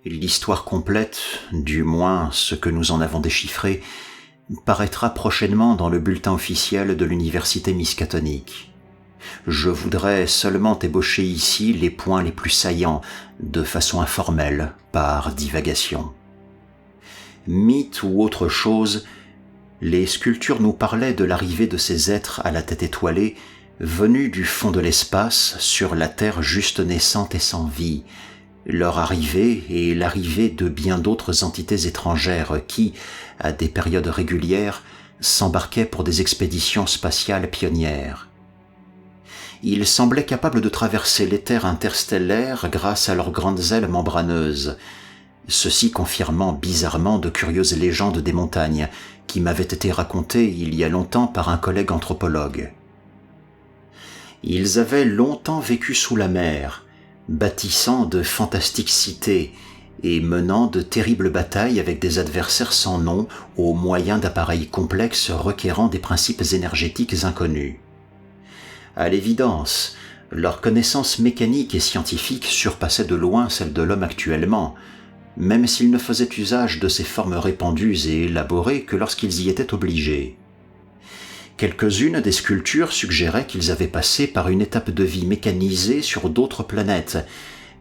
L'histoire complète, du moins ce que nous en avons déchiffré, paraîtra prochainement dans le bulletin officiel de l'Université Miskatonic. Je voudrais seulement ébaucher ici les points les plus saillants, de façon informelle, par divagation. Mythe ou autre chose, les sculptures nous parlaient de l'arrivée de ces êtres à la tête étoilée, venus du fond de l'espace sur la Terre juste naissante et sans vie, leur arrivée et l'arrivée de bien d'autres entités étrangères qui, à des périodes régulières, s'embarquaient pour des expéditions spatiales pionnières. Ils semblaient capables de traverser l'éther interstellaire grâce à leurs grandes ailes membraneuses, ceci confirmant bizarrement de curieuses légendes des montagnes qui m'avaient été racontées il y a longtemps par un collègue anthropologue. Ils avaient longtemps vécu sous la mer, bâtissant de fantastiques cités et menant de terribles batailles avec des adversaires sans nom au moyen d'appareils complexes requérant des principes énergétiques inconnus. À l'évidence, leur connaissance mécanique et scientifique surpassait de loin celle de l'homme actuellement, même s'ils ne faisaient usage de ces formes répandues et élaborées que lorsqu'ils y étaient obligés. Quelques-unes des sculptures suggéraient qu'ils avaient passé par une étape de vie mécanisée sur d'autres planètes,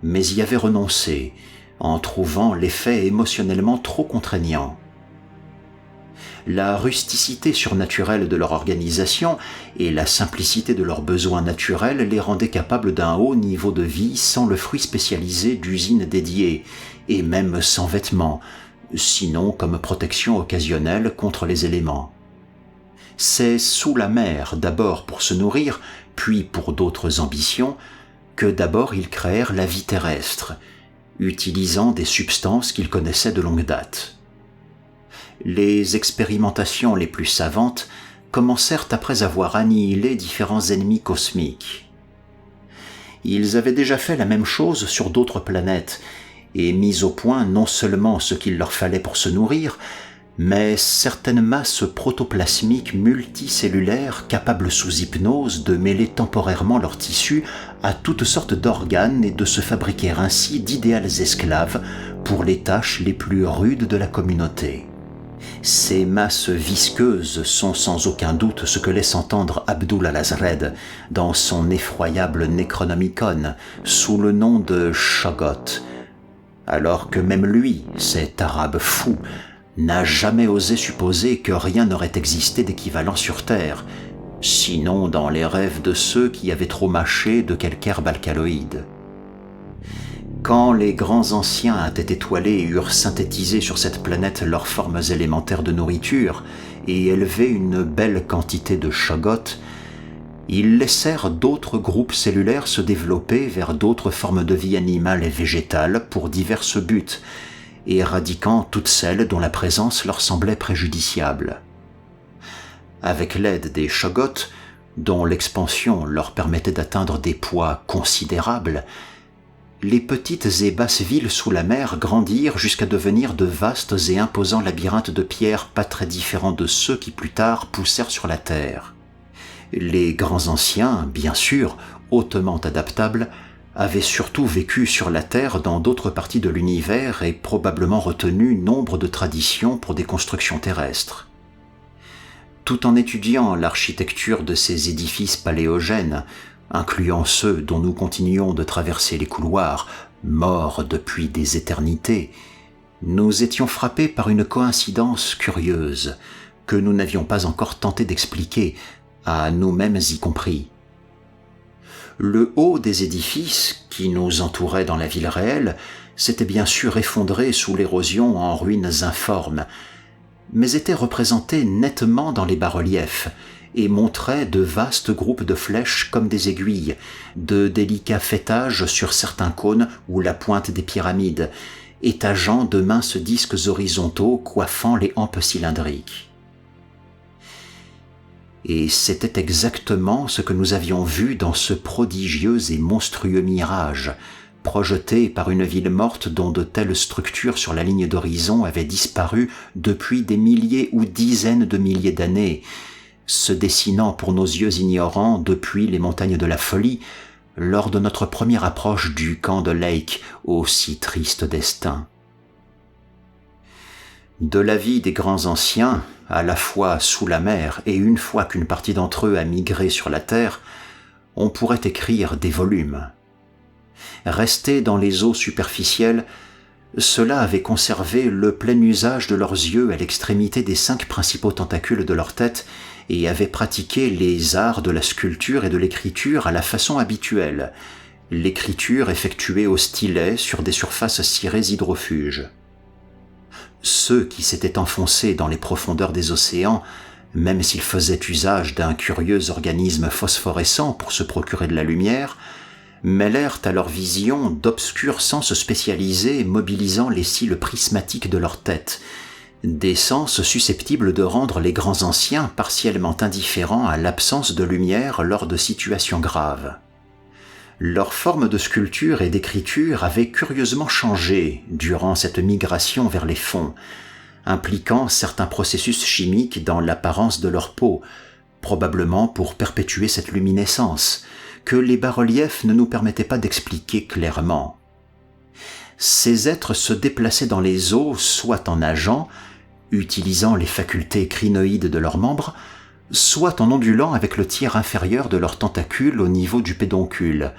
mais y avaient renoncé, en trouvant l'effet émotionnellement trop contraignant. La rusticité surnaturelle de leur organisation et la simplicité de leurs besoins naturels les rendaient capables d'un haut niveau de vie sans le fruit spécialisé d'usines dédiées, et même sans vêtements, sinon comme protection occasionnelle contre les éléments. C'est sous la mer, d'abord pour se nourrir, puis pour d'autres ambitions, que d'abord ils créèrent la vie terrestre, utilisant des substances qu'ils connaissaient de longue date. Les expérimentations les plus savantes commencèrent après avoir annihilé différents ennemis cosmiques. Ils avaient déjà fait la même chose sur d'autres planètes et mis au point non seulement ce qu'il leur fallait pour se nourrir, mais certaines masses protoplasmiques multicellulaires capables sous hypnose de mêler temporairement leurs tissus à toutes sortes d'organes et de se fabriquer ainsi d'idéales esclaves pour les tâches les plus rudes de la communauté. Ces masses visqueuses sont sans aucun doute ce que laisse entendre Abdul al-Azred dans son effroyable Necronomicon sous le nom de Shoggoth, alors que même lui, cet arabe fou, n'a jamais osé supposer que rien n'aurait existé d'équivalent sur Terre, sinon dans les rêves de ceux qui avaient trop mâché de quelque herbe alcaloïde. Quand les grands anciens à tête étoilée eurent synthétisé sur cette planète leurs formes élémentaires de nourriture et élevé une belle quantité de Shoggoth, ils laissèrent d'autres groupes cellulaires se développer vers d'autres formes de vie animale et végétale pour divers buts, éradiquant toutes celles dont la présence leur semblait préjudiciable. Avec l'aide des Shoggoth, dont l'expansion leur permettait d'atteindre des poids considérables, les petites et basses villes sous la mer grandirent jusqu'à devenir de vastes et imposants labyrinthes de pierres pas très différents de ceux qui plus tard poussèrent sur la terre. Les grands anciens, bien sûr, hautement adaptables, avaient surtout vécu sur la Terre dans d'autres parties de l'univers et probablement retenu nombre de traditions pour des constructions terrestres. Tout en étudiant l'architecture de ces édifices paléogènes, incluant ceux dont nous continuons de traverser les couloirs, morts depuis des éternités, nous étions frappés par une coïncidence curieuse que nous n'avions pas encore tenté d'expliquer, à nous-mêmes y compris. Le haut des édifices, qui nous entouraient dans la ville réelle, s'était bien sûr effondré sous l'érosion en ruines informes, mais était représenté nettement dans les bas-reliefs et montrait de vastes groupes de flèches comme des aiguilles, de délicats faîtages sur certains cônes ou la pointe des pyramides, étageant de minces disques horizontaux coiffant les hampes cylindriques. Et c'était exactement ce que nous avions vu dans ce prodigieux et monstrueux mirage, projeté par une ville morte dont de telles structures sur la ligne d'horizon avaient disparu depuis des milliers ou dizaines de milliers d'années, se dessinant pour nos yeux ignorants depuis les montagnes de la folie, lors de notre première approche du camp de Lake au si triste destin. De la vie des grands anciens, à la fois sous la mer et une fois qu'une partie d'entre eux a migré sur la terre, on pourrait écrire des volumes. Restés dans les eaux superficielles, ceux-là avaient conservé le plein usage de leurs yeux à l'extrémité des 5 principaux tentacules de leur tête et avaient pratiqué les arts de la sculpture et de l'écriture à la façon habituelle, l'écriture effectuée au stylet sur des surfaces cirées hydrofuges. Ceux qui s'étaient enfoncés dans les profondeurs des océans, même s'ils faisaient usage d'un curieux organisme phosphorescent pour se procurer de la lumière, mêlèrent à leur vision d'obscurs sens spécialisés mobilisant les cils prismatiques de leur tête, des sens susceptibles de rendre les grands anciens partiellement indifférents à l'absence de lumière lors de situations graves. Leur forme de sculpture et d'écriture avait curieusement changé durant cette migration vers les fonds, impliquant certains processus chimiques dans l'apparence de leur peau, probablement pour perpétuer cette luminescence, que les bas-reliefs ne nous permettaient pas d'expliquer clairement. Ces êtres se déplaçaient dans les eaux soit en nageant, utilisant les facultés crinoïdes de leurs membres, soit en ondulant avec le tiers inférieur de leurs tentacules au niveau du pédoncule,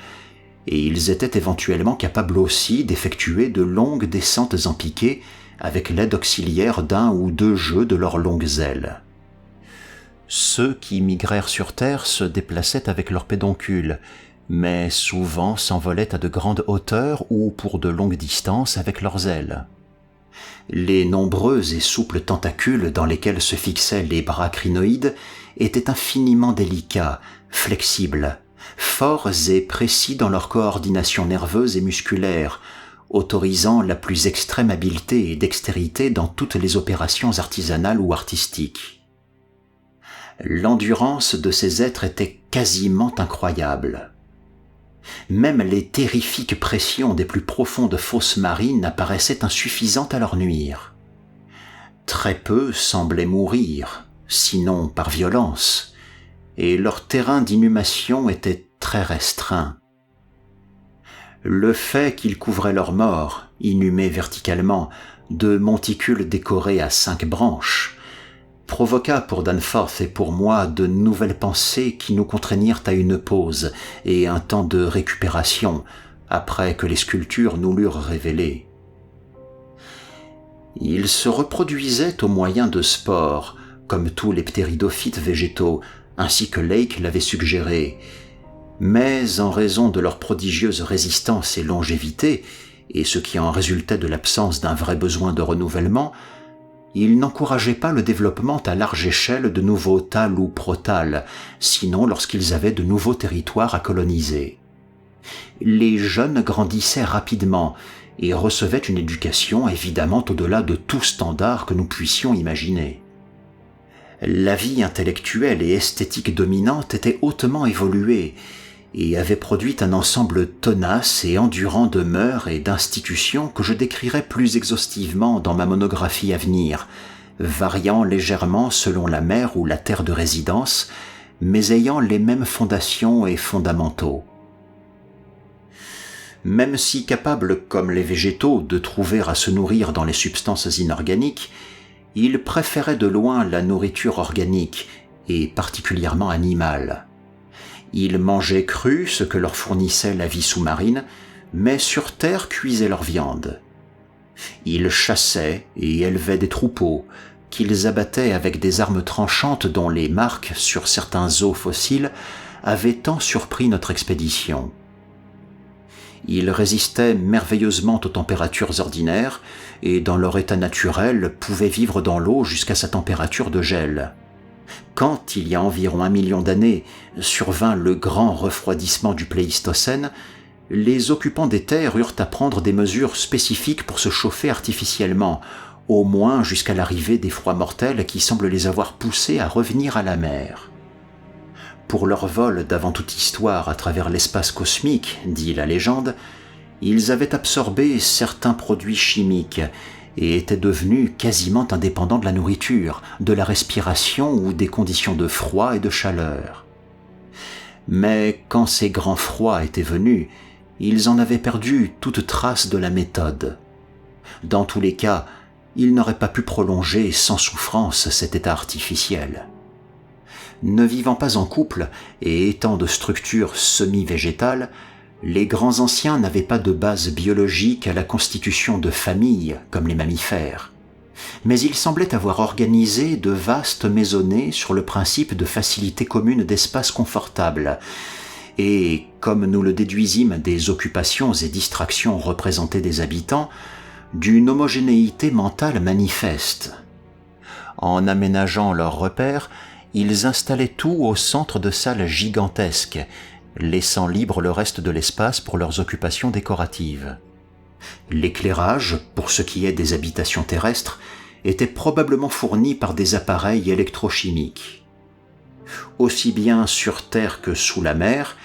et ils étaient éventuellement capables aussi d'effectuer de longues descentes en piqué avec l'aide auxiliaire d'un ou 2 jeux de leurs longues ailes. Ceux qui migrèrent sur Terre se déplaçaient avec leurs pédoncules, mais souvent s'envolaient à de grandes hauteurs ou pour de longues distances avec leurs ailes. Les nombreux et souples tentacules dans lesquels se fixaient les bras crinoïdes étaient infiniment délicats, flexibles, forts et précis dans leur coordination nerveuse et musculaire, autorisant la plus extrême habileté et dextérité dans toutes les opérations artisanales ou artistiques. L'endurance de ces êtres était quasiment incroyable. Même les terrifiques pressions des plus profondes fosses marines apparaissaient insuffisantes à leur nuire. Très peu semblaient mourir, sinon par violence, et leur terrain d'inhumation était très restreint. Le fait qu'ils couvraient leurs morts, inhumés verticalement, de monticules décorés à 5 branches, provoqua pour Danforth et pour moi de nouvelles pensées qui nous contraignirent à une pause et un temps de récupération après que les sculptures nous l'eurent révélé. Ils se reproduisaient au moyen de spores, comme tous les ptéridophytes végétaux, ainsi que Lake l'avait suggéré, mais en raison de leur prodigieuse résistance et longévité, et ce qui en résultait de l'absence d'un vrai besoin de renouvellement, ils n'encourageaient pas le développement à large échelle de nouveaux thalles ou prothalles, sinon lorsqu'ils avaient de nouveaux territoires à coloniser. Les jeunes grandissaient rapidement et recevaient une éducation évidemment au-delà de tout standard que nous puissions imaginer. La vie intellectuelle et esthétique dominante était hautement évoluée et avait produit un ensemble tenace et endurant de mœurs et d'institutions que je décrirai plus exhaustivement dans ma monographie à venir, variant légèrement selon la mer ou la terre de résidence, mais ayant les mêmes fondations et fondamentaux. Même si capables comme les végétaux de trouver à se nourrir dans les substances inorganiques, ils préféraient de loin la nourriture organique et particulièrement animale. Ils mangeaient cru ce que leur fournissait la vie sous-marine, mais sur terre cuisaient leur viande. Ils chassaient et élevaient des troupeaux, qu'ils abattaient avec des armes tranchantes dont les marques sur certains os fossiles avaient tant surpris notre expédition. Ils résistaient merveilleusement aux températures ordinaires et dans leur état naturel pouvaient vivre dans l'eau jusqu'à sa température de gel. Quand, il y a environ 1 million d'années, survint le grand refroidissement du Pléistocène, les occupants des terres eurent à prendre des mesures spécifiques pour se chauffer artificiellement, au moins jusqu'à l'arrivée des froids mortels qui semblent les avoir poussés à revenir à la mer. Pour leur vol d'avant toute histoire à travers l'espace cosmique, dit la légende, ils avaient absorbé certains produits chimiques et étaient devenus quasiment indépendants de la nourriture, de la respiration ou des conditions de froid et de chaleur. Mais quand ces grands froids étaient venus, ils en avaient perdu toute trace de la méthode. Dans tous les cas, ils n'auraient pas pu prolonger sans souffrance cet état artificiel. Ne vivant pas en couple et étant de structure semi-végétale, les grands anciens n'avaient pas de base biologique à la constitution de familles comme les mammifères. Mais ils semblaient avoir organisé de vastes maisonnées sur le principe de facilité commune d'espaces confortables, et, comme nous le déduisîmes des occupations et distractions représentées des habitants, d'une homogénéité mentale manifeste. En aménageant leurs repères, ils installaient tout au centre de salles gigantesques, laissant libre le reste de l'espace pour leurs occupations décoratives. L'éclairage, pour ce qui est des habitations terrestres, était probablement fourni par des appareils électrochimiques. Aussi bien sur Terre que sous la mer,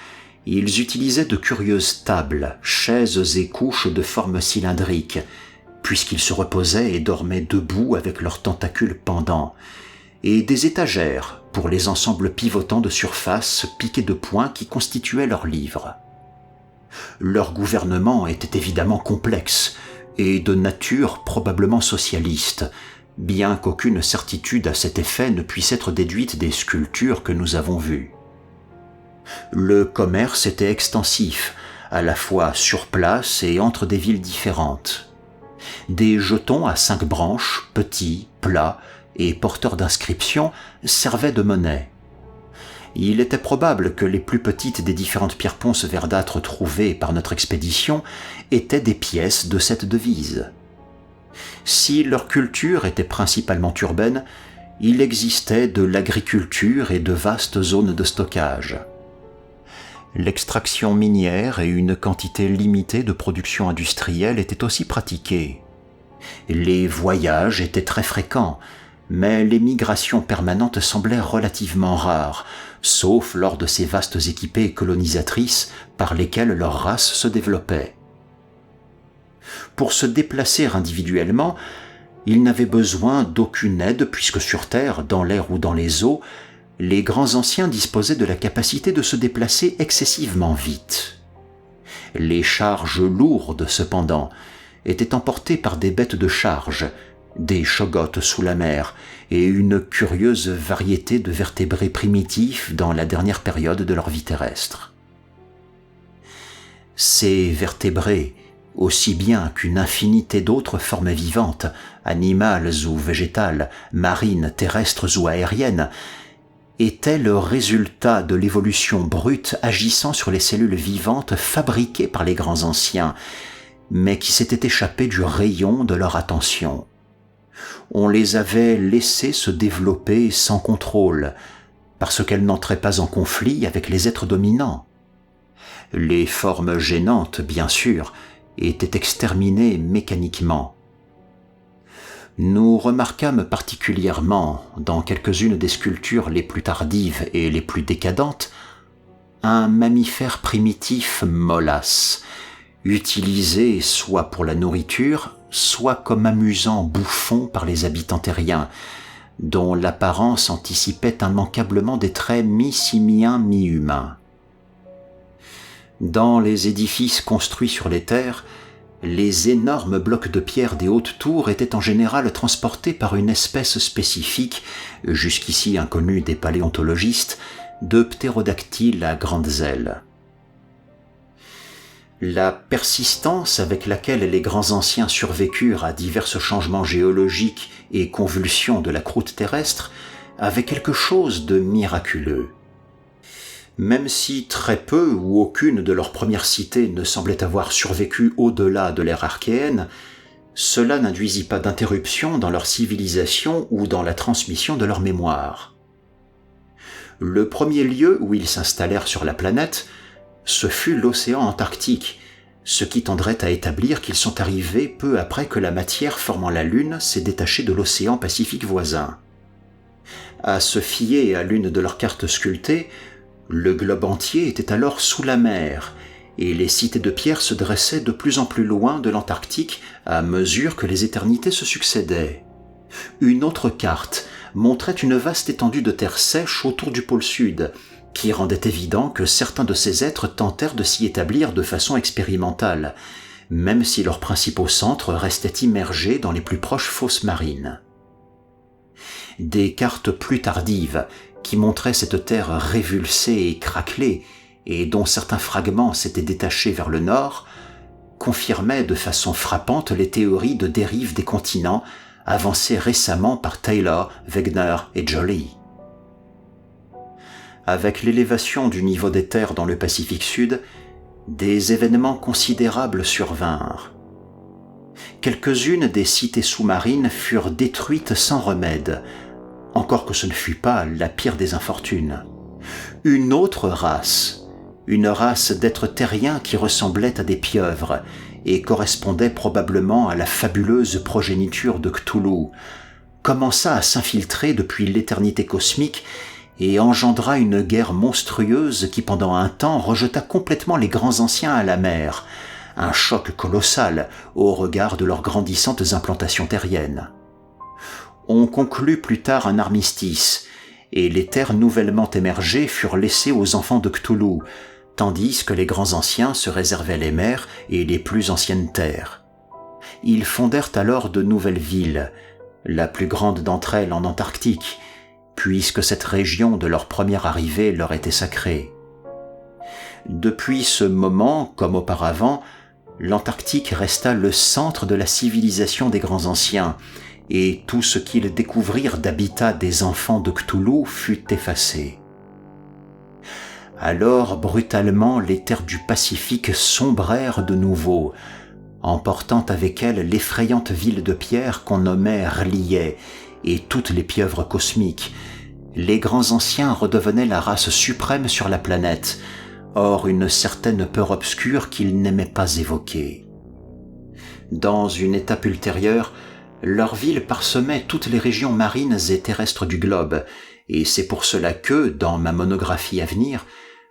ils utilisaient de curieuses tables, chaises et couches de forme cylindrique, puisqu'ils se reposaient et dormaient debout avec leurs tentacules pendants, et des étagères pour les ensembles pivotants de surface piqués de points qui constituaient leurs livres. Leur gouvernement était évidemment complexe et de nature probablement socialiste, bien qu'aucune certitude à cet effet ne puisse être déduite des sculptures que nous avons vues. Le commerce était extensif, à la fois sur place et entre des villes différentes. Des jetons à 5 branches, petits, plats et porteurs d'inscriptions, servaient de monnaie. Il était probable que les plus petites des différentes pierres ponces verdâtres trouvées par notre expédition étaient des pièces de cette devise. Si leur culture était principalement urbaine, il existait de l'agriculture et de vastes zones de stockage. L'extraction minière et une quantité limitée de production industrielle étaient aussi pratiquées. Les voyages étaient très fréquents, mais les migrations permanentes semblaient relativement rares, sauf lors de ces vastes équipées colonisatrices par lesquelles leur race se développait. Pour se déplacer individuellement, ils n'avaient besoin d'aucune aide puisque sur Terre, dans l'air ou dans les eaux, les grands anciens disposaient de la capacité de se déplacer excessivement vite. Les charges lourdes, cependant, étaient emportées par des bêtes de charge, des chogotes sous la mer et une curieuse variété de vertébrés primitifs dans la dernière période de leur vie terrestre. Ces vertébrés, aussi bien qu'une infinité d'autres formes vivantes, animales ou végétales, marines, terrestres ou aériennes, étaient le résultat de l'évolution brute agissant sur les cellules vivantes fabriquées par les grands anciens, mais qui s'étaient échappées du rayon de leur attention. On les avait laissées se développer sans contrôle, parce qu'elles n'entraient pas en conflit avec les êtres dominants. Les formes gênantes, bien sûr, étaient exterminées mécaniquement. Nous remarquâmes particulièrement, dans quelques-unes des sculptures les plus tardives et les plus décadentes, un mammifère primitif mollasse, utilisé soit pour la nourriture, soit comme amusant bouffon par les habitants terriens, dont l'apparence anticipait immanquablement des traits mi-simiens, mi-humains. Dans les édifices construits sur les terres, les énormes blocs de pierre des hautes tours étaient en général transportés par une espèce spécifique, jusqu'ici inconnue des paléontologistes, de ptérodactyles à grandes ailes. La persistance avec laquelle les grands anciens survécurent à divers changements géologiques et convulsions de la croûte terrestre avait quelque chose de miraculeux. Même si très peu ou aucune de leurs premières cités ne semblait avoir survécu au-delà de l'ère archéenne, cela n'induisit pas d'interruption dans leur civilisation ou dans la transmission de leur mémoire. Le premier lieu où ils s'installèrent sur la planète, ce fut l'océan Antarctique, ce qui tendrait à établir qu'ils sont arrivés peu après que la matière formant la Lune s'est détachée de l'océan Pacifique voisin. À se fier à l'une de leurs cartes sculptées, le globe entier était alors sous la mer, et les cités de pierre se dressaient de plus en plus loin de l'Antarctique à mesure que les éternités se succédaient. Une autre carte montrait une vaste étendue de terre sèche autour du pôle sud, qui rendait évident que certains de ces êtres tentèrent de s'y établir de façon expérimentale, même si leurs principaux centres restaient immergés dans les plus proches fosses marines. Des cartes plus tardives, qui montraient cette terre révulsée et craquelée, et dont certains fragments s'étaient détachés vers le nord, confirmaient de façon frappante les théories de dérive des continents avancées récemment par Taylor, Wegener et Joly. Avec l'élévation du niveau des terres dans le Pacifique Sud, des événements considérables survinrent. Quelques-unes des cités sous-marines furent détruites sans remède, encore que ce ne fût pas la pire des infortunes. Une autre race, une race d'êtres terriens qui ressemblaient à des pieuvres et correspondait probablement à la fabuleuse progéniture de Cthulhu, commença à s'infiltrer depuis l'éternité cosmique et engendra une guerre monstrueuse qui pendant un temps rejeta complètement les grands anciens à la mer, un choc colossal au regard de leurs grandissantes implantations terriennes. On conclut plus tard un armistice, et les terres nouvellement émergées furent laissées aux enfants de Cthulhu, tandis que les grands anciens se réservaient les mers et les plus anciennes terres. Ils fondèrent alors de nouvelles villes, la plus grande d'entre elles en Antarctique, puisque cette région de leur première arrivée leur était sacrée. Depuis ce moment, comme auparavant, l'Antarctique resta le centre de la civilisation des grands anciens, et tout ce qu'ils découvrirent d'habitat des enfants de Cthulhu fut effacé. Alors, brutalement, les terres du Pacifique sombrèrent de nouveau, emportant avec elles l'effrayante ville de pierre qu'on nommait R'lyeh et toutes les pieuvres cosmiques. Les grands anciens redevenaient la race suprême sur la planète, hors une certaine peur obscure qu'ils n'aimaient pas évoquer. Dans une étape ultérieure, leur ville parsemait toutes les régions marines et terrestres du globe, et c'est pour cela que, dans ma monographie à venir,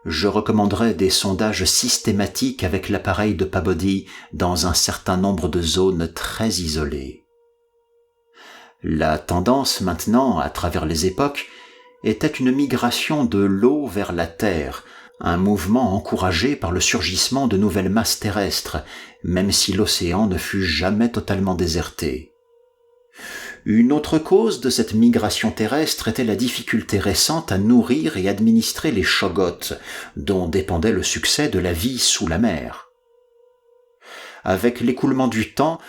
je recommanderai des sondages systématiques avec l'appareil de Peabody dans un certain nombre de zones très isolées. La tendance maintenant, à travers les époques, était une migration de l'eau vers la terre, un mouvement encouragé par le surgissement de nouvelles masses terrestres, même si l'océan ne fut jamais totalement déserté. Une autre cause de cette migration terrestre était la difficulté récente à nourrir et administrer les Shoggoths, dont dépendait le succès de la vie sous la mer. Avec l'écoulement du temps,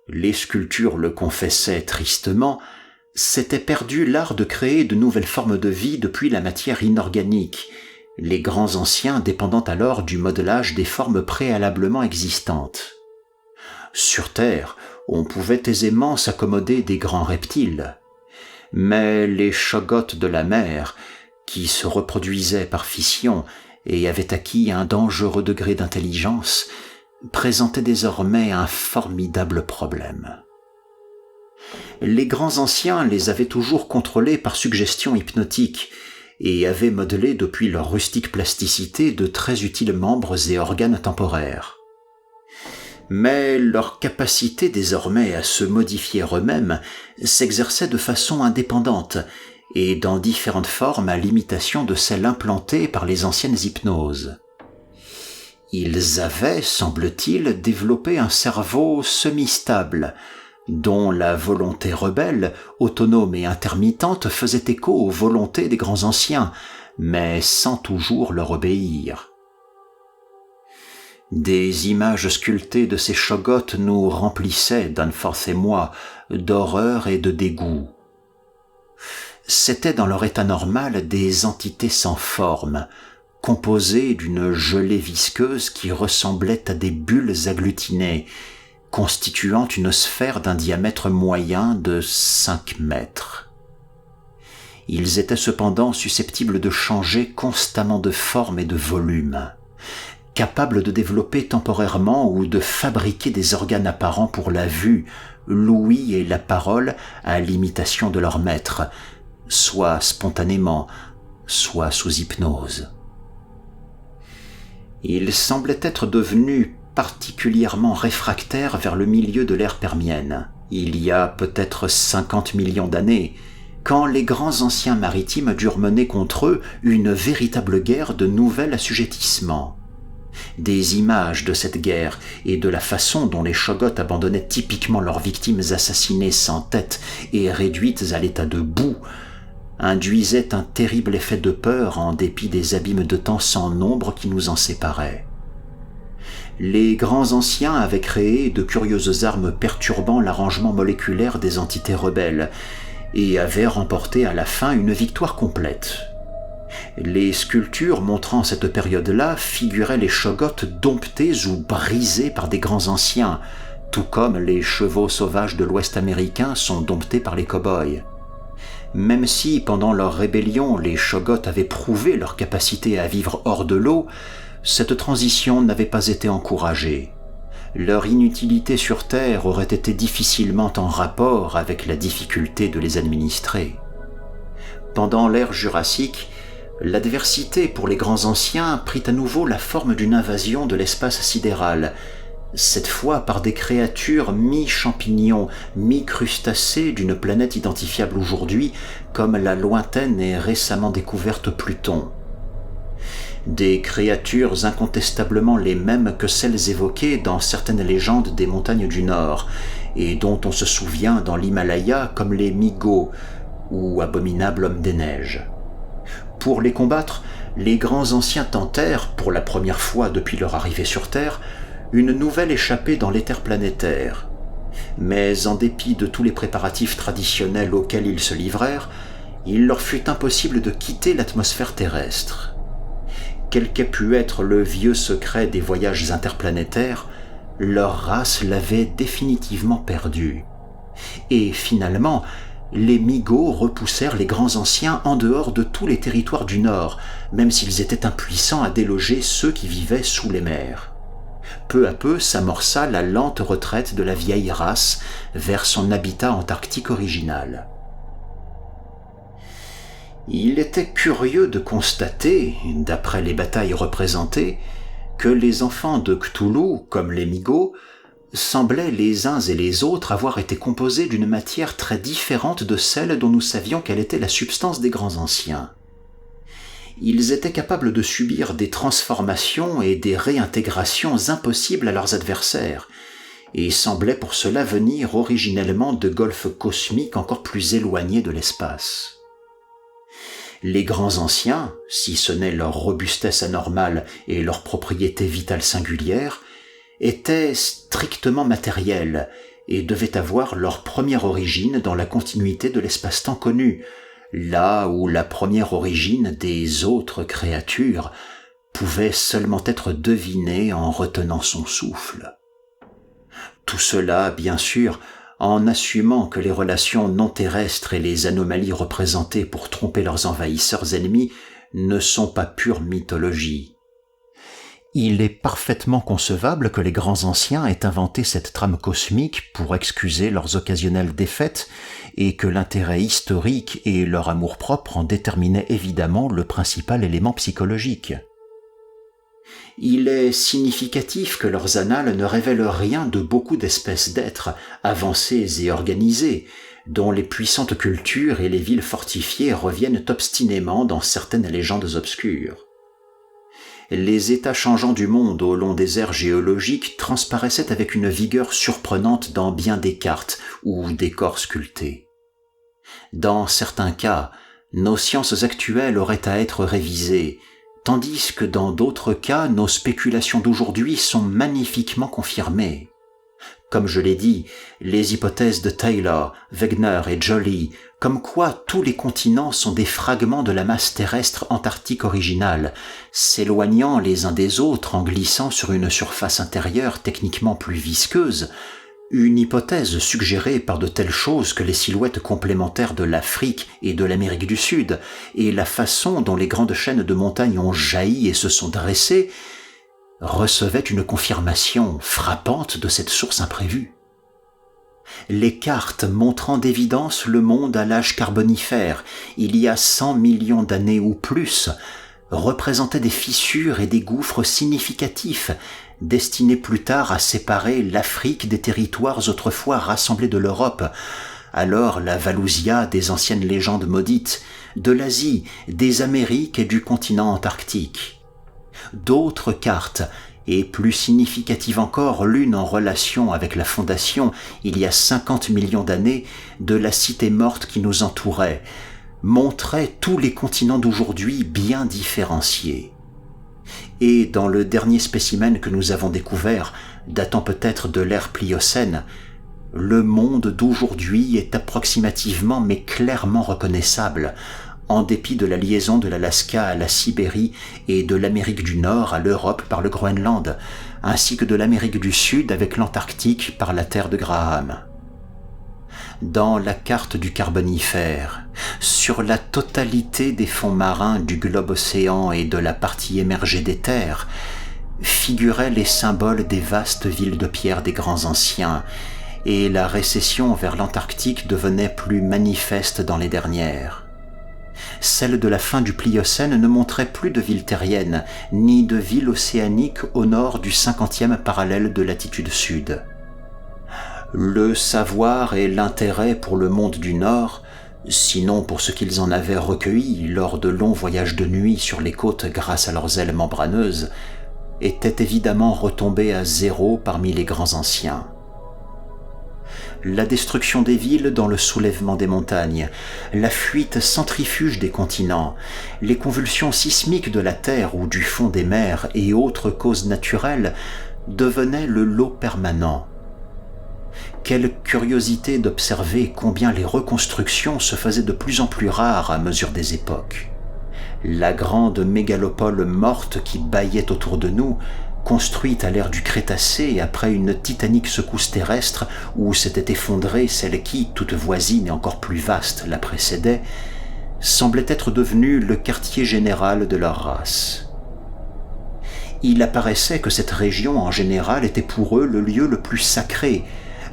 les sculptures le confessaient tristement, s'était perdu l'art de créer de nouvelles formes de vie depuis la matière inorganique, les grands anciens dépendant alors du modelage des formes préalablement existantes. Sur Terre, on pouvait aisément s'accommoder des grands reptiles, mais les Shoggoths de la mer, qui se reproduisaient par fission et avaient acquis un dangereux degré d'intelligence, présentaient désormais un formidable problème. Les grands anciens les avaient toujours contrôlés par suggestion hypnotique et avaient modelé depuis leur rustique plasticité de très utiles membres et organes temporaires. Mais leur capacité désormais à se modifier eux-mêmes s'exerçait de façon indépendante et dans différentes formes à l'imitation de celles implantées par les anciennes hypnoses. Ils avaient, semble-t-il, développé un cerveau semi-stable, dont la volonté rebelle, autonome et intermittente faisait écho aux volontés des grands anciens, mais sans toujours leur obéir. Des images sculptées de ces Shoggoths nous remplissaient, Danforth et moi, d'horreur et de dégoût. C'étaient dans leur état normal des entités sans forme, composées d'une gelée visqueuse qui ressemblait à des bulles agglutinées, constituant une sphère d'un diamètre moyen de 5 mètres. Ils étaient cependant susceptibles de changer constamment de forme et de volume, capables de développer temporairement ou de fabriquer des organes apparents pour la vue, l'ouïe et la parole à l'imitation de leur maître, soit spontanément, soit sous hypnose. Ils semblaient être devenus particulièrement réfractaires vers le milieu de l'ère permienne, il y a peut-être 50 millions d'années, quand les grands anciens maritimes durent mener contre eux une véritable guerre de nouvel assujettissement. Des images de cette guerre et de la façon dont les Shoggoths abandonnaient typiquement leurs victimes assassinées sans tête et réduites à l'état de boue induisaient un terrible effet de peur en dépit des abîmes de temps sans nombre qui nous en séparaient. Les grands anciens avaient créé de curieuses armes perturbant l'arrangement moléculaire des entités rebelles et avaient remporté à la fin une victoire complète. Les sculptures montrant cette période-là figuraient les Shoggoths domptés ou brisés par des grands anciens, tout comme les chevaux sauvages de l'Ouest américain sont domptés par les cow-boys. Même si, pendant leur rébellion, les Shoggoths avaient prouvé leur capacité à vivre hors de l'eau, cette transition n'avait pas été encouragée. Leur inutilité sur Terre aurait été difficilement en rapport avec la difficulté de les administrer. Pendant l'ère jurassique, l'adversité pour les grands anciens prit à nouveau la forme d'une invasion de l'espace sidéral, cette fois par des créatures mi-champignons, mi-crustacées d'une planète identifiable aujourd'hui comme la lointaine et récemment découverte Pluton. Des créatures incontestablement les mêmes que celles évoquées dans certaines légendes des montagnes du Nord, et dont on se souvient dans l'Himalaya comme les Mi-Go, ou abominables hommes des neiges. Pour les combattre, les grands anciens tentèrent, pour la première fois depuis leur arrivée sur Terre, une nouvelle échappée dans l'éther planétaire. Mais en dépit de tous les préparatifs traditionnels auxquels ils se livrèrent, il leur fut impossible de quitter l'atmosphère terrestre. Quel qu'ait pu être le vieux secret des voyages interplanétaires, leur race l'avait définitivement perdu. Et finalement, les Mi-Go repoussèrent les grands anciens en dehors de tous les territoires du Nord, même s'ils étaient impuissants à déloger ceux qui vivaient sous les mers. Peu à peu s'amorça la lente retraite de la vieille race vers son habitat antarctique original. Il était curieux de constater, d'après les batailles représentées, que les enfants de Cthulhu, comme les Mi-Go, semblaient les uns et les autres avoir été composés d'une matière très différente de celle dont nous savions quelle était la substance des grands anciens. Ils étaient capables de subir des transformations et des réintégrations impossibles à leurs adversaires, et semblaient pour cela venir originellement de golfes cosmiques encore plus éloignés de l'espace. Les grands anciens, si ce n'est leur robustesse anormale et leur propriété vitale singulière, étaient strictement matériels et devaient avoir leur première origine dans la continuité de l'espace-temps connu, là où la première origine des autres créatures pouvait seulement être devinée en retenant son souffle. Tout cela, bien sûr, en assumant que les relations non terrestres et les anomalies représentées pour tromper leurs envahisseurs ennemis ne sont pas pure mythologie. Il est parfaitement concevable que les grands anciens aient inventé cette trame cosmique pour excuser leurs occasionnelles défaites et que l'intérêt historique et leur amour-propre en déterminaient évidemment le principal élément psychologique. Il est significatif que leurs annales ne révèlent rien de beaucoup d'espèces d'êtres avancés et organisés, dont les puissantes cultures et les villes fortifiées reviennent obstinément dans certaines légendes obscures. Les états changeants du monde au long des ères géologiques transparaissaient avec une vigueur surprenante dans bien des cartes ou décors sculptés. Dans certains cas, nos sciences actuelles auraient à être révisées, tandis que dans d'autres cas, nos spéculations d'aujourd'hui sont magnifiquement confirmées. Comme je l'ai dit, les hypothèses de Taylor, Wegener et Joly, comme quoi tous les continents sont des fragments de la masse terrestre antarctique originale, s'éloignant les uns des autres en glissant sur une surface intérieure techniquement plus visqueuse, une hypothèse suggérée par de telles choses que les silhouettes complémentaires de l'Afrique et de l'Amérique du Sud, et la façon dont les grandes chaînes de montagnes ont jailli et se sont dressées, recevait une confirmation frappante de cette source imprévue. Les cartes montrant d'évidence le monde à l'âge carbonifère, il y a 100 millions d'années ou plus, représentaient des fissures et des gouffres significatifs, destinés plus tard à séparer l'Afrique des territoires autrefois rassemblés de l'Europe, alors la Valousia des anciennes légendes maudites, de l'Asie, des Amériques et du continent antarctique. D'autres cartes, et plus significatives encore, l'une en relation avec la fondation, il y a 50 millions d'années, de la cité morte qui nous entourait, montraient tous les continents d'aujourd'hui bien différenciés. Et dans le dernier spécimen que nous avons découvert, datant peut-être de l'ère Pliocène, le monde d'aujourd'hui est approximativement mais clairement reconnaissable, en dépit de la liaison de l'Alaska à la Sibérie et de l'Amérique du Nord à l'Europe par le Groenland, ainsi que de l'Amérique du Sud avec l'Antarctique par la terre de Graham. Dans la carte du Carbonifère, sur la totalité des fonds marins du globe-océan et de la partie émergée des terres, figuraient les symboles des vastes villes de pierre des grands anciens, et la récession vers l'Antarctique devenait plus manifeste dans les dernières. Celle de la fin du Pliocène ne montrait plus de villes terriennes, ni de villes océaniques au nord du 50e parallèle de latitude sud. Le savoir et l'intérêt pour le monde du Nord, sinon pour ce qu'ils en avaient recueilli lors de longs voyages de nuit sur les côtes grâce à leurs ailes membraneuses, étaient évidemment retombés à zéro parmi les grands anciens. La destruction des villes dans le soulèvement des montagnes, la fuite centrifuge des continents, les convulsions sismiques de la terre ou du fond des mers et autres causes naturelles devenaient le lot permanent. Quelle curiosité d'observer combien les reconstructions se faisaient de plus en plus rares à mesure des époques. La grande mégalopole morte qui bâillait autour de nous, construite à l'ère du Crétacé après une titanique secousse terrestre où s'était effondrée celle qui, toute voisine et encore plus vaste, la précédait, semblait être devenue le quartier général de leur race. Il apparaissait que cette région en général était pour eux le lieu le plus sacré,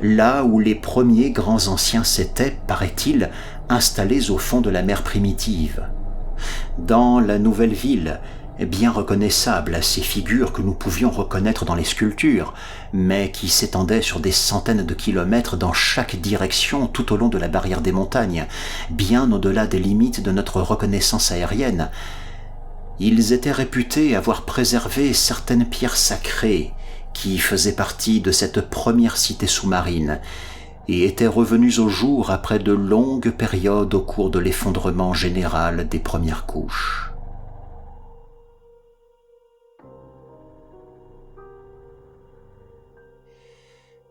là où les premiers grands anciens s'étaient, paraît-il, installés au fond de la mer primitive. Dans la nouvelle ville, bien reconnaissable à ces figures que nous pouvions reconnaître dans les sculptures, mais qui s'étendaient sur des centaines de kilomètres dans chaque direction tout au long de la barrière des montagnes, bien au-delà des limites de notre reconnaissance aérienne. Ils étaient réputés avoir préservé certaines pierres sacrées qui faisaient partie de cette première cité sous-marine et étaient revenus au jour après de longues périodes au cours de l'effondrement général des premières couches.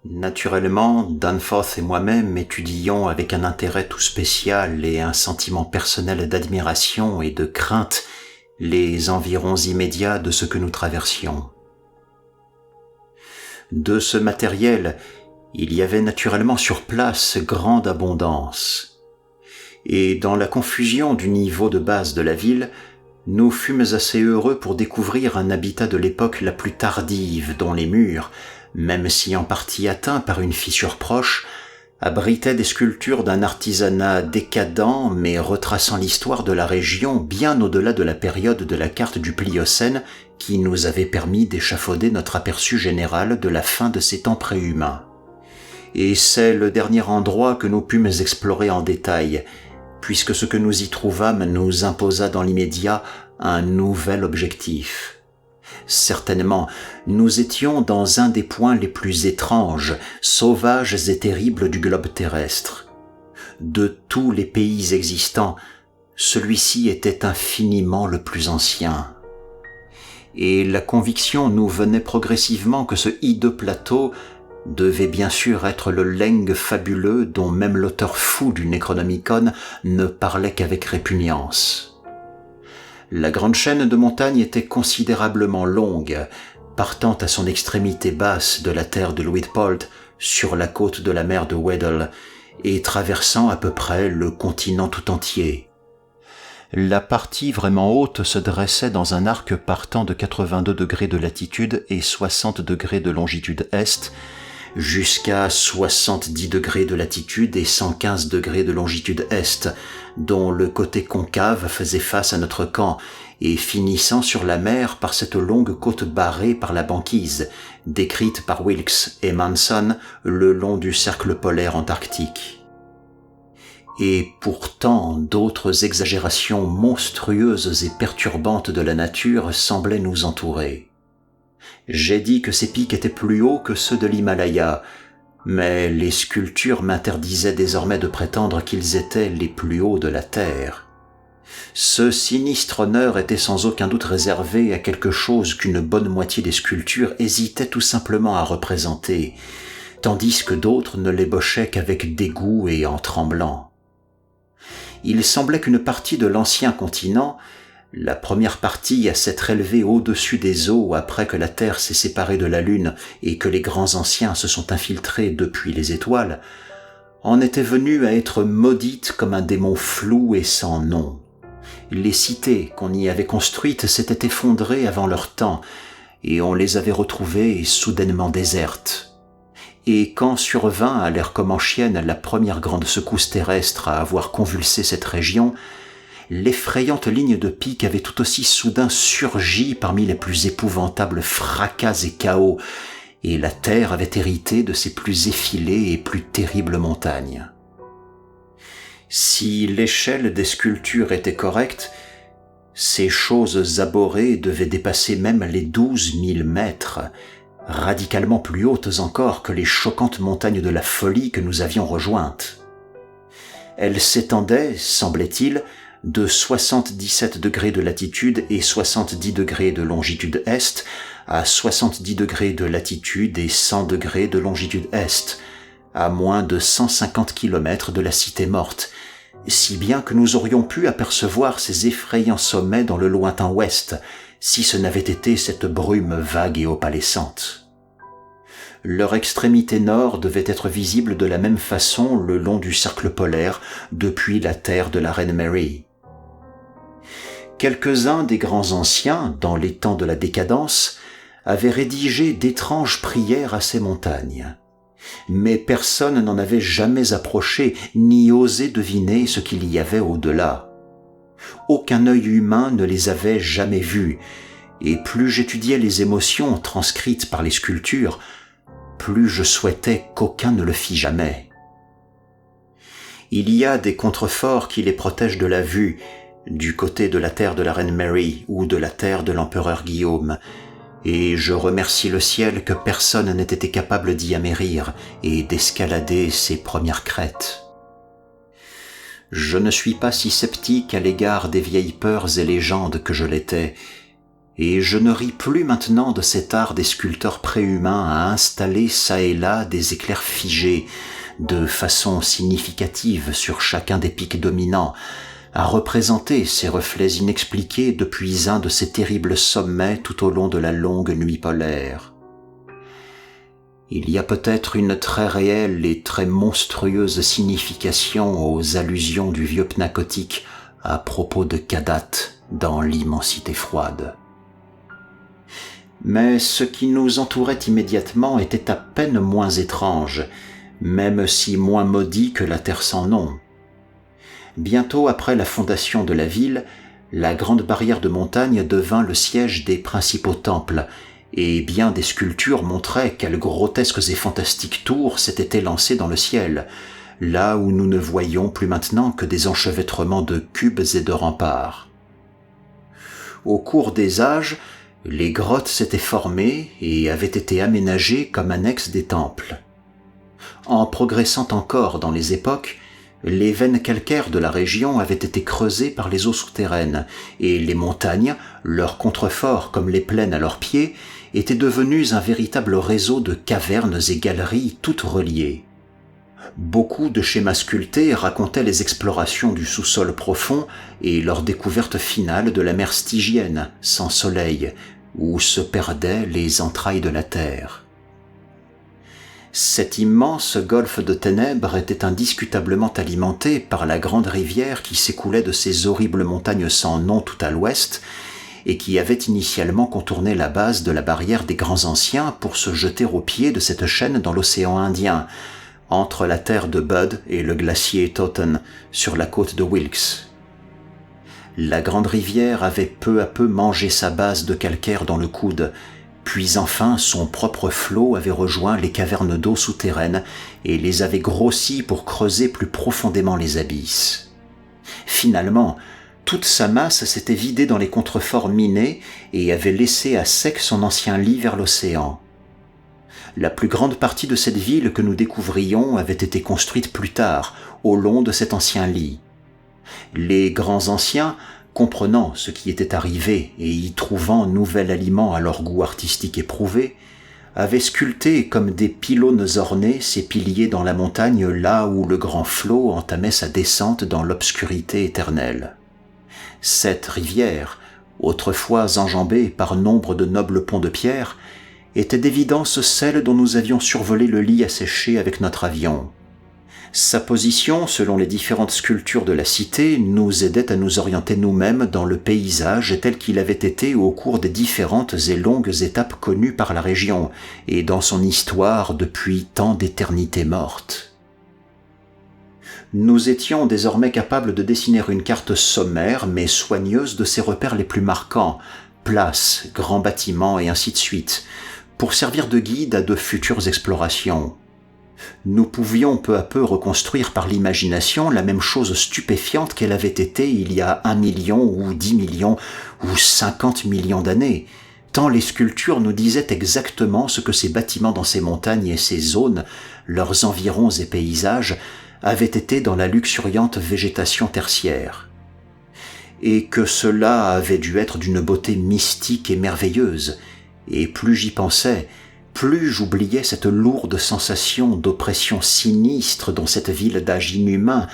Naturellement, Danforth et moi-même étudions avec un intérêt tout spécial et un sentiment personnel d'admiration et de crainte les environs immédiats de ce que nous traversions. De ce matériel, il y avait naturellement sur place grande abondance, et dans la confusion du niveau de base de la ville, nous fûmes assez heureux pour découvrir un habitat de l'époque la plus tardive dont les murs, même si en partie atteints par une fissure proche, abritaient des sculptures d'un artisanat décadent mais retraçant l'histoire de la région bien au-delà de la période de la carte du Pliocène qui nous avait permis d'échafauder notre aperçu général de la fin de ces temps préhumains. Et c'est le dernier endroit que nous pûmes explorer en détail, puisque ce que nous y trouvâmes nous imposa dans l'immédiat un nouvel objectif. Certainement, nous étions dans un des points les plus étranges, sauvages et terribles du globe terrestre. De tous les pays existants, celui-ci était infiniment le plus ancien. Et la conviction nous venait progressivement que ce hideux plateau devait bien sûr être le Leng fabuleux dont même l'auteur fou du Necronomicon ne parlait qu'avec répugnance. La grande chaîne de montagnes était considérablement longue, partant à son extrémité basse de la terre de Luitpold sur la côte de la mer de Weddell et traversant à peu près le continent tout entier. La partie vraiment haute se dressait dans un arc partant de 82 degrés de latitude et 60 degrés de longitude est, jusqu'à 70 degrés de latitude et 115 degrés de longitude est, dont le côté concave faisait face à notre camp, et finissant sur la mer par cette longue côte barrée par la banquise, décrite par Wilkes et Manson le long du cercle polaire antarctique. et pourtant d'autres exagérations monstrueuses et perturbantes de la nature semblaient nous entourer. J'ai dit que ces pics étaient plus hauts que ceux de l'Himalaya, mais les sculptures m'interdisaient désormais de prétendre qu'ils étaient les plus hauts de la Terre. Ce sinistre honneur était sans aucun doute réservé à quelque chose qu'une bonne moitié des sculptures hésitaient tout simplement à représenter, tandis que d'autres ne l'ébauchaient qu'avec dégoût et en tremblant. Il semblait qu'une partie de l'ancien continent, la première partie à s'être élevée au-dessus des eaux après que la Terre s'est séparée de la Lune et que les grands anciens se sont infiltrés depuis les étoiles, en était venue à être maudite comme un démon flou et sans nom. Les cités qu'on y avait construites s'étaient effondrées avant leur temps, et on les avait retrouvées soudainement désertes. Et quand survint à l'ère comanchienne la première grande secousse terrestre à avoir convulsé cette région, l'effrayante ligne de pics avait tout aussi soudain surgi parmi les plus épouvantables fracas et chaos, et la terre avait hérité de ses plus effilées et plus terribles montagnes. Si l'échelle des sculptures était correcte, ces choses abhorrées devaient dépasser même les 12 000 mètres, radicalement plus hautes encore que les choquantes montagnes de la folie que nous avions rejointes. Elles s'étendaient, semblait-il, de 77 degrés de latitude et 70 degrés de longitude est à 70 degrés de latitude et 100 degrés de longitude est, à moins de 150 kilomètres de la cité morte, si bien que nous aurions pu apercevoir ces effrayants sommets dans le lointain ouest, si ce n'avait été cette brume vague et opalescente. Leur extrémité nord devait être visible de la même façon le long du cercle polaire depuis la terre de la reine Mary. Quelques-uns des grands anciens, dans les temps de la décadence, avaient rédigé d'étranges prières à ces montagnes. Mais personne n'en avait jamais approché ni osé deviner ce qu'il y avait au-delà. Aucun œil humain ne les avait jamais vus, et plus j'étudiais les émotions transcrites par les sculptures, plus je souhaitais qu'aucun ne le fît jamais. Il y a des contreforts qui les protègent de la vue, du côté de la terre de la reine Mary ou de la terre de l'empereur Guillaume, et je remercie le ciel que personne n'ait été capable d'y amérir et d'escalader ces premières crêtes. Je ne suis pas si sceptique à l'égard des vieilles peurs et légendes que je l'étais, et je ne ris plus maintenant de cet art des sculpteurs préhumains à installer çà et là des éclairs figés, de façon significative sur chacun des pics dominants, à représenter ces reflets inexpliqués depuis un de ces terribles sommets tout au long de la longue nuit polaire. Il y a peut-être une très réelle et très monstrueuse signification aux allusions du vieux pnacotique à propos de Kadat dans l'immensité froide. Mais ce qui nous entourait immédiatement était à peine moins étrange, même si moins maudit que la terre sans nom. Bientôt après la fondation de la ville, la grande barrière de montagne devint le siège des principaux temples, et bien des sculptures montraient quelles grotesques et fantastiques tours s'étaient élancées dans le ciel, là où nous ne voyions plus maintenant que des enchevêtrements de cubes et de remparts. Au cours des âges, les grottes s'étaient formées et avaient été aménagées comme annexes des temples. En progressant encore dans les époques, les veines calcaires de la région avaient été creusées par les eaux souterraines, et les montagnes, leurs contreforts comme les plaines à leurs pieds, étaient devenues un véritable réseau de cavernes et galeries toutes reliées. Beaucoup de schémas sculptés racontaient les explorations du sous-sol profond et leur découverte finale de la mer Stygienne, sans soleil, où se perdaient les entrailles de la terre. Cet immense golfe de ténèbres était indiscutablement alimenté par la grande rivière qui s'écoulait de ces horribles montagnes sans nom tout à l'ouest et qui avait initialement contourné la base de la barrière des grands anciens pour se jeter au pied de cette chaîne dans l'océan Indien, entre la terre de Budd et le glacier Totten sur la côte de Wilkes. La grande rivière avait peu à peu mangé sa base de calcaire dans le coude, Puis enfin, son propre flot avait rejoint les cavernes d'eau souterraines et les avait grossis pour creuser plus profondément les abysses. Finalement, toute sa masse s'était vidée dans les contreforts minés et avait laissé à sec son ancien lit vers l'océan. La plus grande partie de cette ville que nous découvrions avait été construite plus tard, au long de cet ancien lit. Les grands anciens, comprenant ce qui était arrivé et y trouvant nouvel aliment à leur goût artistique éprouvé, avaient sculpté comme des pylônes ornés ces piliers dans la montagne là où le grand flot entamait sa descente dans l'obscurité éternelle. Cette rivière, autrefois enjambée par nombre de nobles ponts de pierre, était d'évidence celle dont nous avions survolé le lit asséché avec notre avion. Sa position, selon les différentes sculptures de la cité, nous aidait à nous orienter nous-mêmes dans le paysage tel qu'il avait été au cours des différentes et longues étapes connues par la région, et dans son histoire depuis tant d'éternités mortes. Nous étions désormais capables de dessiner une carte sommaire mais soigneuse de ses repères les plus marquants, places, grands bâtiments et ainsi de suite, pour servir de guide à de futures explorations. Nous pouvions peu à peu reconstruire par l'imagination la même chose stupéfiante qu'elle avait été il y a 1 million ou 10 millions ou 50 millions d'années, tant les sculptures nous disaient exactement ce que ces bâtiments dans ces montagnes et ces zones, leurs environs et paysages, avaient été dans la luxuriante végétation tertiaire. Et que cela avait dû être d'une beauté mystique et merveilleuse, et plus j'y pensais, plus j'oubliais cette lourde sensation d'oppression sinistre dont cette ville d'âge inhumain,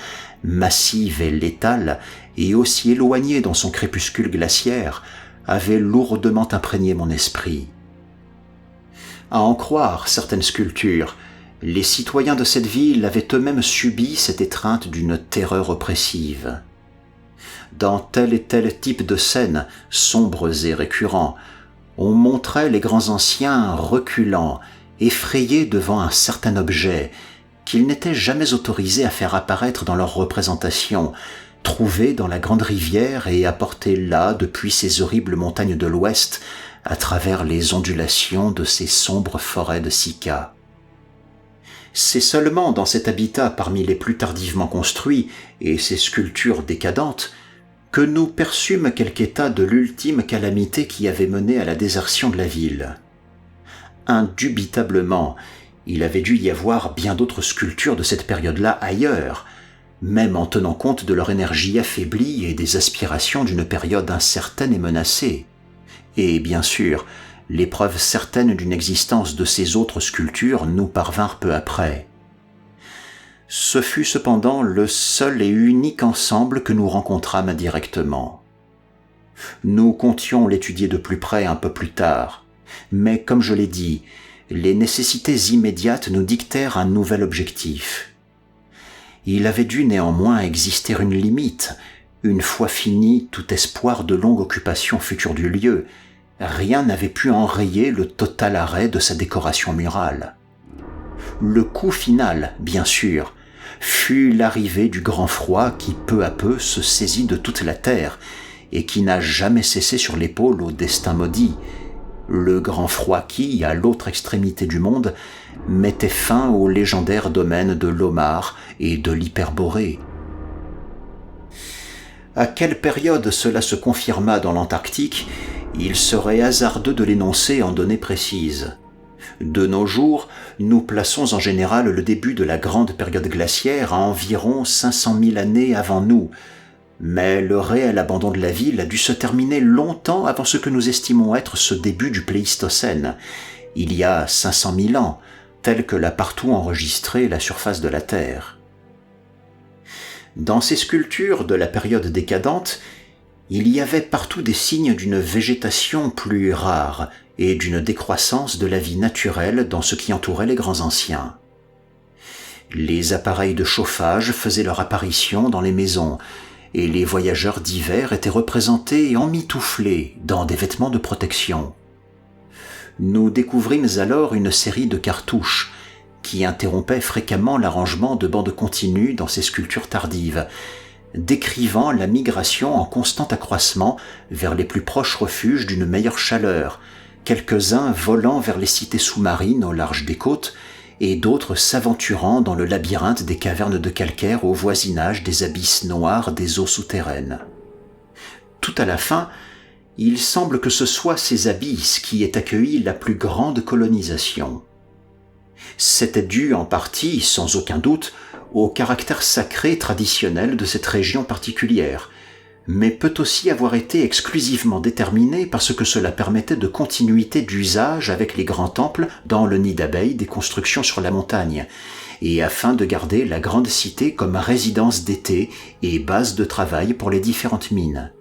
massive et létale, et aussi éloignée dans son crépuscule glaciaire, avait lourdement imprégné mon esprit. À en croire certaines sculptures, les citoyens de cette ville avaient eux-mêmes subi cette étreinte d'une terreur oppressive. Dans tel et tel type de scènes, sombres et récurrents, on montrait les grands anciens reculant, effrayés devant un certain objet qu'ils n'étaient jamais autorisés à faire apparaître dans leurs représentations, trouvé dans la grande rivière et apporté là depuis ces horribles montagnes de l'Ouest à travers les ondulations de ces sombres forêts de cycas. C'est seulement dans cet habitat parmi les plus tardivement construits et ces sculptures décadentes que nous perçûmes quelque état de l'ultime calamité qui avait mené à la désertion de la ville. Indubitablement, il avait dû y avoir bien d'autres sculptures de cette période-là ailleurs, même en tenant compte de leur énergie affaiblie et des aspirations d'une période incertaine et menacée. Et bien sûr, les preuves certaines d'une existence de ces autres sculptures nous parvinrent peu après. Ce fut cependant le seul et unique ensemble que nous rencontrâmes indirectement. Nous comptions l'étudier de plus près un peu plus tard, mais comme je l'ai dit, les nécessités immédiates nous dictèrent un nouvel objectif. Il avait dû néanmoins exister une limite, une fois fini tout espoir de longue occupation future du lieu, rien n'avait pu enrayer le total arrêt de sa décoration murale. Le coup final, bien sûr, fut l'arrivée du grand froid qui peu à peu se saisit de toute la terre et qui n'a jamais cessé sur l'épaule au destin maudit, le grand froid qui, à l'autre extrémité du monde, mettait fin au légendaire domaine de l'Omar et de l'Hyperborée. À quelle période cela se confirma dans l'Antarctique, il serait hasardeux de l'énoncer en données précises. De nos jours, nous plaçons en général le début de la grande période glaciaire à environ 500 000 années avant nous, mais le réel abandon de la ville a dû se terminer longtemps avant ce que nous estimons être ce début du Pléistocène, il y a 500 000 ans, tel que l'a partout enregistré la surface de la Terre. Dans ces sculptures de la période décadente, il y avait partout des signes d'une végétation plus rare et d'une décroissance de la vie naturelle dans ce qui entourait les grands anciens. Les appareils de chauffage faisaient leur apparition dans les maisons, et les voyageurs d'hiver étaient représentés emmitouflés dans des vêtements de protection. Nous découvrîmes alors une série de cartouches qui interrompaient fréquemment l'arrangement de bandes continues dans ces sculptures tardives, décrivant la migration en constant accroissement vers les plus proches refuges d'une meilleure chaleur, quelques-uns volant vers les cités sous-marines au large des côtes, et d'autres s'aventurant dans le labyrinthe des cavernes de calcaire au voisinage des abysses noirs des eaux souterraines. Tout à la fin, il semble que ce soit ces abysses qui aient accueilli la plus grande colonisation. C'était dû en partie, sans aucun doute, au caractère sacré traditionnel de cette région particulière, mais peut aussi avoir été exclusivement déterminé parce que cela permettait de continuité d'usage avec les grands temples dans le nid d'abeilles des constructions sur la montagne, et afin de garder la grande cité comme résidence d'été et base de travail pour les différentes mines.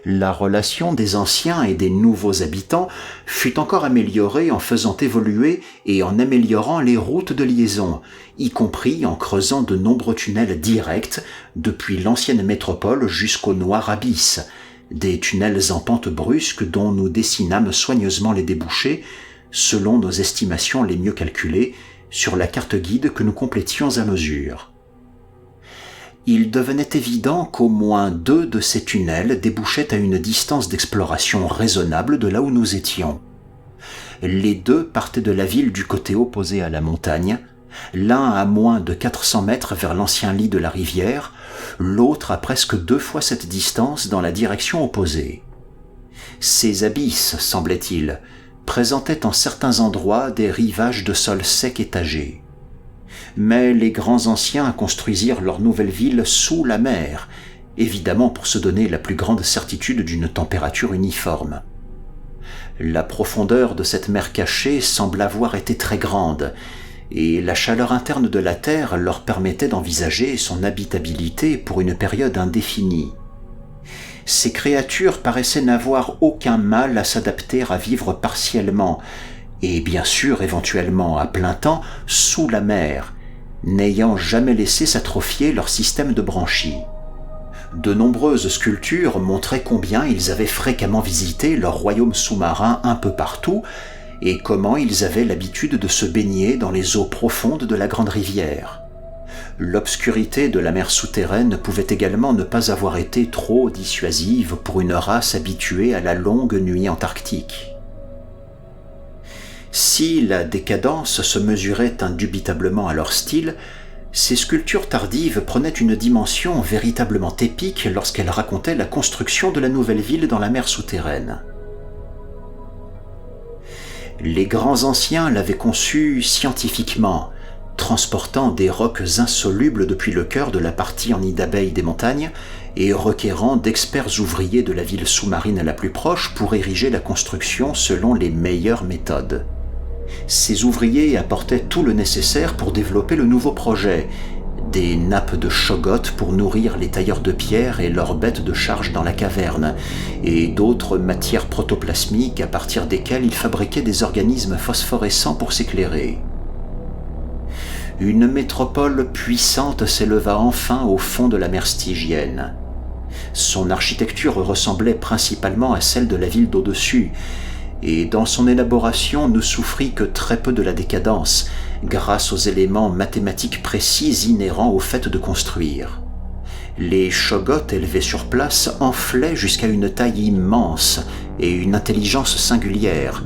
La relation des anciens et des nouveaux habitants fut encore améliorée en faisant évoluer et en améliorant les routes de liaison, y compris en creusant de nombreux tunnels directs depuis l'ancienne métropole jusqu'au Noir Abysse, des tunnels en pente brusque dont nous dessinâmes soigneusement les débouchés, selon nos estimations les mieux calculées, sur la carte guide que nous complétions à mesure. Il devenait évident qu'au moins 2 de ces tunnels débouchaient à une distance d'exploration raisonnable de là où nous étions. Les 2 partaient de la ville du côté opposé à la montagne, l'un à moins de 400 mètres vers l'ancien lit de la rivière, l'autre à presque 2 fois cette distance dans la direction opposée. Ces abysses, semblait-il, présentaient en certains endroits des rivages de sol sec étagés. Mais les grands anciens construisirent leur nouvelle ville sous la mer, évidemment pour se donner la plus grande certitude d'une température uniforme. La profondeur de cette mer cachée semble avoir été très grande, et la chaleur interne de la Terre leur permettait d'envisager son habitabilité pour une période indéfinie. Ces créatures paraissaient n'avoir aucun mal à s'adapter à vivre partiellement, et bien sûr éventuellement à plein temps, sous la mer, n'ayant jamais laissé s'atrophier leur système de branchies. De nombreuses sculptures montraient combien ils avaient fréquemment visité leur royaume sous-marin un peu partout et comment ils avaient l'habitude de se baigner dans les eaux profondes de la grande rivière. L'obscurité de la mer souterraine pouvait également ne pas avoir été trop dissuasive pour une race habituée à la longue nuit antarctique. Si la décadence se mesurait indubitablement à leur style, ces sculptures tardives prenaient une dimension véritablement épique lorsqu'elles racontaient la construction de la nouvelle ville dans la mer souterraine. Les grands anciens l'avaient conçue scientifiquement, transportant des rocs insolubles depuis le cœur de la partie en nid d'abeilles des montagnes et requérant d'experts ouvriers de la ville sous-marine la plus proche pour ériger la construction selon les meilleures méthodes. Ces ouvriers apportaient tout le nécessaire pour développer le nouveau projet, des nappes de chogottes pour nourrir les tailleurs de pierre et leurs bêtes de charge dans la caverne, et d'autres matières protoplasmiques à partir desquelles ils fabriquaient des organismes phosphorescents pour s'éclairer. Une métropole puissante s'éleva enfin au fond de la mer Stygienne. Son architecture ressemblait principalement à celle de la ville d'au-dessus, et dans son élaboration ne souffrit que très peu de la décadence, grâce aux éléments mathématiques précis inhérents au fait de construire. Les chogottes élevés sur place enflaient jusqu'à une taille immense et une intelligence singulière,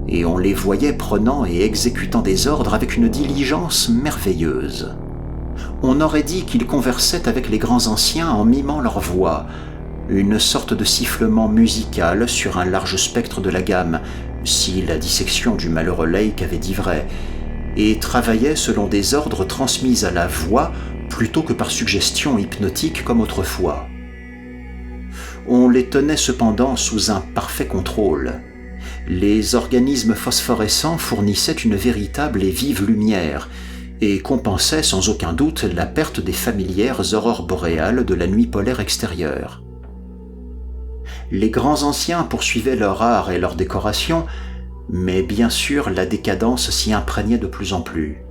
et on les voyait prenant et exécutant des ordres avec une diligence merveilleuse. On aurait dit qu'ils conversaient avec les grands anciens en mimant leur voix, une sorte de sifflement musical sur un large spectre de la gamme, si la dissection du malheureux Lake avait dit vrai, et travaillaient selon des ordres transmis à la voix plutôt que par suggestion hypnotique comme autrefois. On les tenait cependant sous un parfait contrôle. Les organismes phosphorescents fournissaient une véritable et vive lumière, et compensaient sans aucun doute la perte des familières aurores boréales de la nuit polaire extérieure. Les grands anciens poursuivaient leur art et leur décoration, mais bien sûr la décadence s'y imprégnait de plus en plus.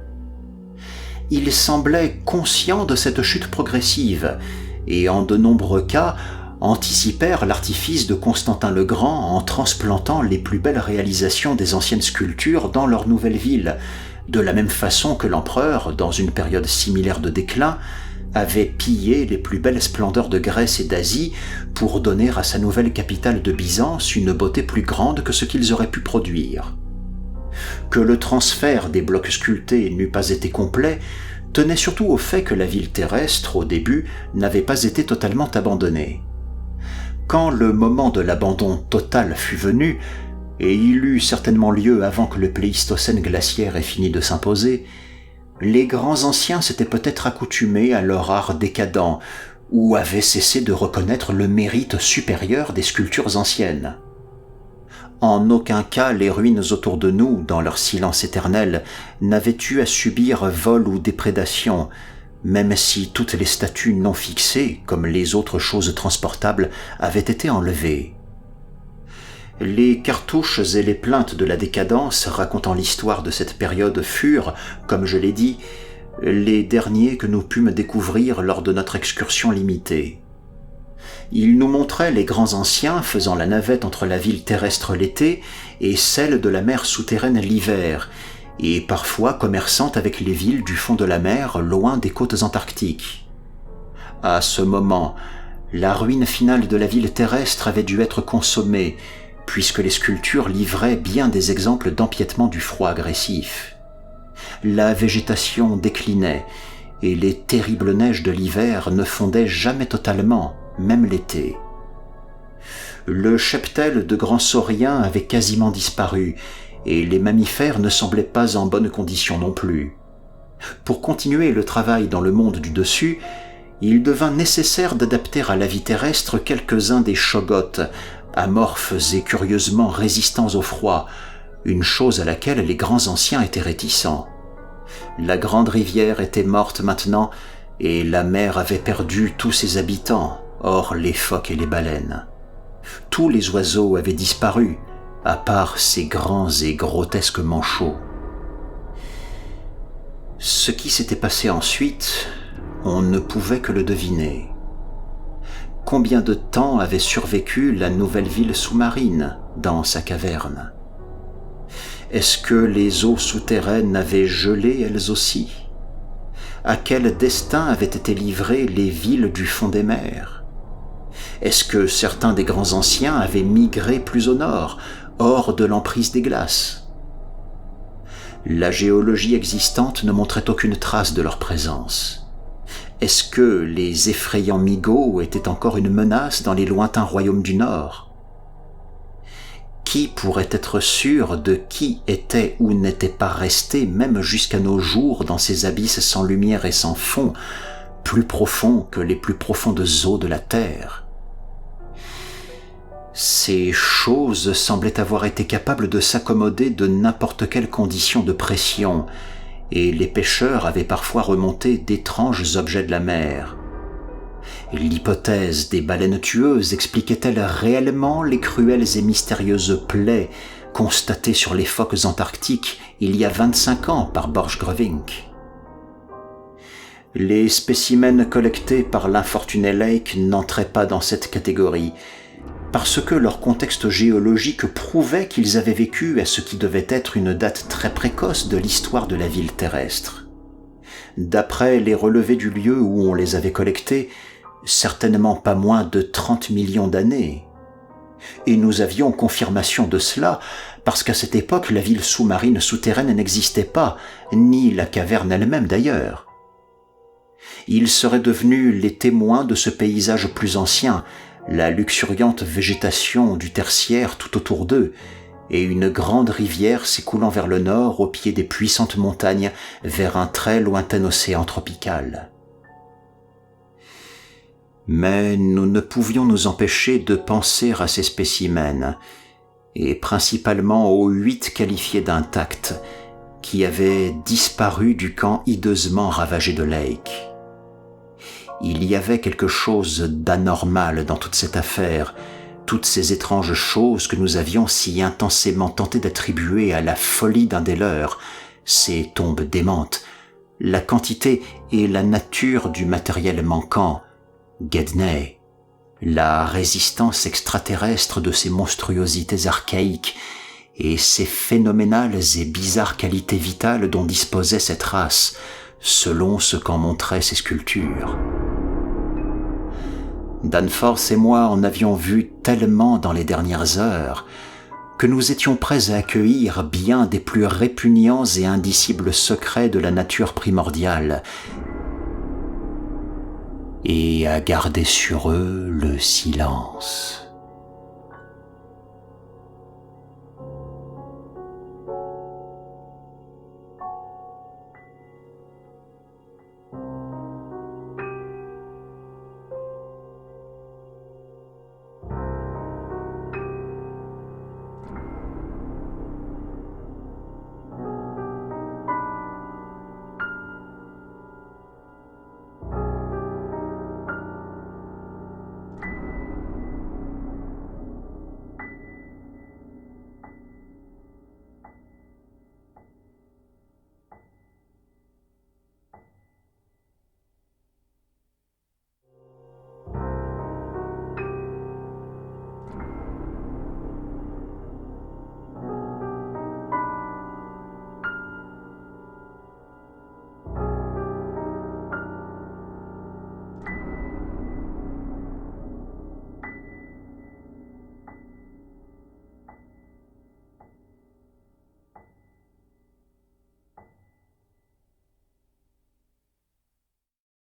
Ils semblaient conscients de cette chute progressive, et en de nombreux cas anticipèrent l'artifice de Constantin le Grand en transplantant les plus belles réalisations des anciennes sculptures dans leur nouvelle ville, de la même façon que l'empereur, dans une période similaire de déclin, avait pillé les plus belles splendeurs de Grèce et d'Asie pour donner à sa nouvelle capitale de Byzance une beauté plus grande que ce qu'ils auraient pu produire. Que le transfert des blocs sculptés n'eût pas été complet tenait surtout au fait que la ville terrestre, au début, n'avait pas été totalement abandonnée. Quand le moment de l'abandon total fut venu, et il eut certainement lieu avant que le Pléistocène glaciaire ait fini de s'imposer, les grands anciens s'étaient peut-être accoutumés à leur art décadent ou avaient cessé de reconnaître le mérite supérieur des sculptures anciennes. En aucun cas les ruines autour de nous, dans leur silence éternel, n'avaient eu à subir vol ou déprédation, même si toutes les statues non fixées, comme les autres choses transportables, avaient été enlevées. Les cartouches et les plaintes de la décadence racontant l'histoire de cette période furent, comme je l'ai dit, les derniers que nous pûmes découvrir lors de notre excursion limitée. Ils nous montraient les grands anciens faisant la navette entre la ville terrestre l'été et celle de la mer souterraine l'hiver, et parfois commerçant avec les villes du fond de la mer loin des côtes antarctiques. À ce moment, la ruine finale de la ville terrestre avait dû être consommée, puisque les sculptures livraient bien des exemples d'empiètement du froid agressif. La végétation déclinait, et les terribles neiges de l'hiver ne fondaient jamais totalement, même l'été. Le cheptel de grands sauriens avait quasiment disparu, et les mammifères ne semblaient pas en bonne condition non plus. Pour continuer le travail dans le monde du dessus, il devint nécessaire d'adapter à la vie terrestre quelques-uns des chogotes, amorphes et curieusement résistants au froid, une chose à laquelle les grands anciens étaient réticents. La grande rivière était morte maintenant, et la mer avait perdu tous ses habitants, hors les phoques et les baleines. Tous les oiseaux avaient disparu, à part ces grands et grotesques manchots. Ce qui s'était passé ensuite, on ne pouvait que le deviner. Combien de temps avait survécu la nouvelle ville sous-marine dans sa caverne? Est-ce que les eaux souterraines avaient gelé elles aussi? À quel destin avaient été livrées les villes du fond des mers? Est-ce que certains des grands anciens avaient migré plus au nord, hors de l'emprise des glaces? La géologie existante ne montrait aucune trace de leur présence. Est-ce que les effrayants Migos étaient encore une menace dans les lointains royaumes du Nord? Qui pourrait être sûr de qui était ou n'était pas resté, même jusqu'à nos jours, dans ces abysses sans lumière et sans fond, plus profonds que les plus profondes eaux de la terre? Ces choses semblaient avoir été capables de s'accommoder de n'importe quelle condition de pression, et les pêcheurs avaient parfois remonté d'étranges objets de la mer. L'hypothèse des baleines tueuses expliquait-elle réellement les cruelles et mystérieuses plaies constatées sur les phoques antarctiques il y a 25 ans par Borchgrevink? Les spécimens collectés par l'infortuné Lake n'entraient pas dans cette catégorie, parce que leur contexte géologique prouvait qu'ils avaient vécu à ce qui devait être une date très précoce de l'histoire de la ville terrestre. D'après les relevés du lieu où on les avait collectés, certainement pas moins de 30 millions d'années. Et nous avions confirmation de cela, parce qu'à cette époque la ville sous-marine souterraine n'existait pas, ni la caverne elle-même d'ailleurs. Ils seraient devenus les témoins de ce paysage plus ancien, la luxuriante végétation du tertiaire tout autour d'eux, et une grande rivière s'écoulant vers le nord au pied des puissantes montagnes vers un très lointain océan tropical. Mais nous ne pouvions nous empêcher de penser à ces spécimens, et principalement aux 8 qualifiés d'intacts, qui avaient disparu du camp hideusement ravagé de Lake. Il y avait quelque chose d'anormal dans toute cette affaire, toutes ces étranges choses que nous avions si intensément tenté d'attribuer à la folie d'un des leurs, ces tombes démentes, la quantité et la nature du matériel manquant, Gedney, la résistance extraterrestre de ces monstruosités archaïques et ces phénoménales et bizarres qualités vitales dont disposait cette race, selon ce qu'en montraient ces sculptures. Danforth et moi en avions vu tellement dans les dernières heures que nous étions prêts à accueillir bien des plus répugnants et indicibles secrets de la nature primordiale et à garder sur eux le silence.